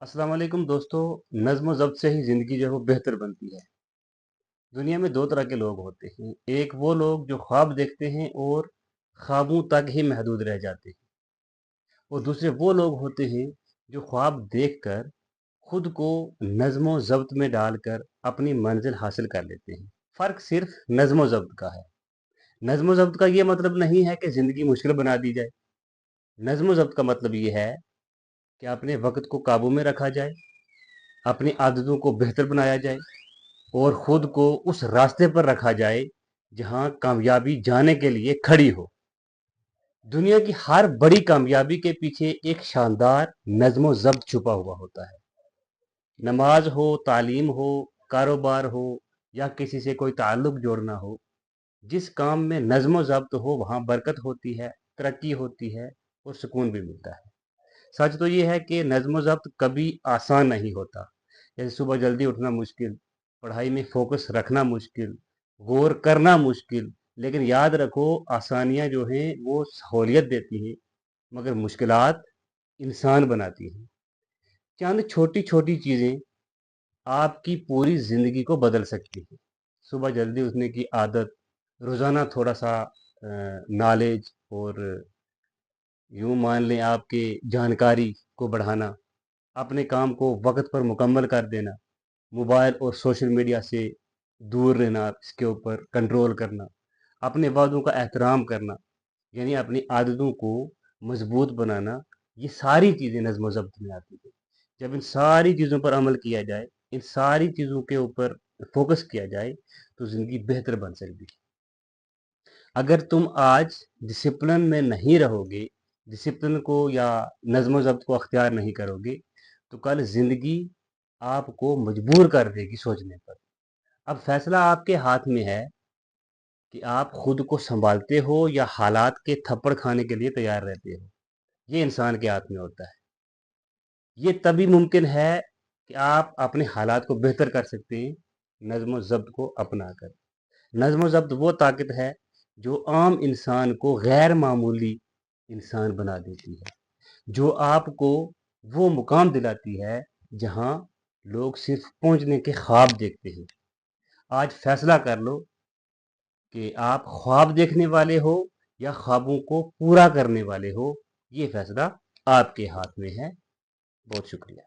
السلام علیکم دوستو. نظم و ضبط سے ہی زندگی جو ہے وہ بہتر بنتی ہے. دنیا میں دو طرح کے لوگ ہوتے ہیں. ایک وہ لوگ جو خواب دیکھتے ہیں اور خوابوں تک ہی محدود رہ جاتے ہیں، اور دوسرے وہ لوگ ہوتے ہیں جو خواب دیکھ کر خود کو نظم و ضبط میں ڈال کر اپنی منزل حاصل کر لیتے ہیں. فرق صرف نظم و ضبط کا ہے. نظم و ضبط کا یہ مطلب نہیں ہے کہ زندگی مشکل بنا دی جائے. نظم و ضبط کا مطلب یہ ہے کہ اپنے وقت کو قابو میں رکھا جائے، اپنی عادتوں کو بہتر بنایا جائے اور خود کو اس راستے پر رکھا جائے جہاں کامیابی جانے کے لیے کھڑی ہو. دنیا کی ہر بڑی کامیابی کے پیچھے ایک شاندار نظم و ضبط چھپا ہوا ہوتا ہے. نماز ہو، تعلیم ہو، کاروبار ہو یا کسی سے کوئی تعلق جوڑنا ہو، جس کام میں نظم و ضبط ہو وہاں برکت ہوتی ہے، ترقی ہوتی ہے اور سکون بھی ملتا ہے. سچ تو یہ ہے کہ نظم و ضبط کبھی آسان نہیں ہوتا. جیسے صبح جلدی اٹھنا مشکل، پڑھائی میں فوکس رکھنا مشکل، غور کرنا مشکل. لیکن یاد رکھو، آسانیاں جو ہیں وہ سہولیت دیتی ہیں، مگر مشکلات انسان بناتی ہیں. چند چھوٹی چھوٹی چیزیں آپ کی پوری زندگی کو بدل سکتی ہیں. صبح جلدی اٹھنے کی عادت، روزانہ تھوڑا سا نالج، اور یوں مان لیں آپ کے جانکاری کو بڑھانا، اپنے کام کو وقت پر مکمل کر دینا، موبائل اور سوشل میڈیا سے دور رہنا، اس کے اوپر کنٹرول کرنا، اپنے وعدوں کا احترام کرنا، یعنی اپنی عادتوں کو مضبوط بنانا. یہ ساری چیزیں نظم و ضبط میں آتی ہیں. جب ان ساری چیزوں پر عمل کیا جائے، ان ساری چیزوں کے اوپر فوکس کیا جائے تو زندگی بہتر بن سکتی ہے. اگر تم آج ڈسپلن میں نہیں رہو گے، ڈسپلن کو یا نظم و ضبط کو اختیار نہیں کرو گے، تو کل زندگی آپ کو مجبور کر دے گی سوچنے پر. اب فیصلہ آپ کے ہاتھ میں ہے کہ آپ خود کو سنبھالتے ہو یا حالات کے تھپڑ کھانے کے لیے تیار رہتے ہو. یہ انسان کے ہاتھ میں ہوتا ہے. یہ تبھی ممکن ہے کہ آپ اپنے حالات کو بہتر کر سکتے ہیں نظم و ضبط کو اپنا کر. نظم و ضبط وہ طاقت ہے جو عام انسان کو غیر معمولی انسان بنا دیتی ہے، جو آپ کو وہ مقام دلاتی ہے جہاں لوگ صرف پہنچنے کے خواب دیکھتے ہیں. آج فیصلہ کر لو کہ آپ خواب دیکھنے والے ہو یا خوابوں کو پورا کرنے والے ہو. یہ فیصلہ آپ کے ہاتھ میں ہے. بہت شکریہ.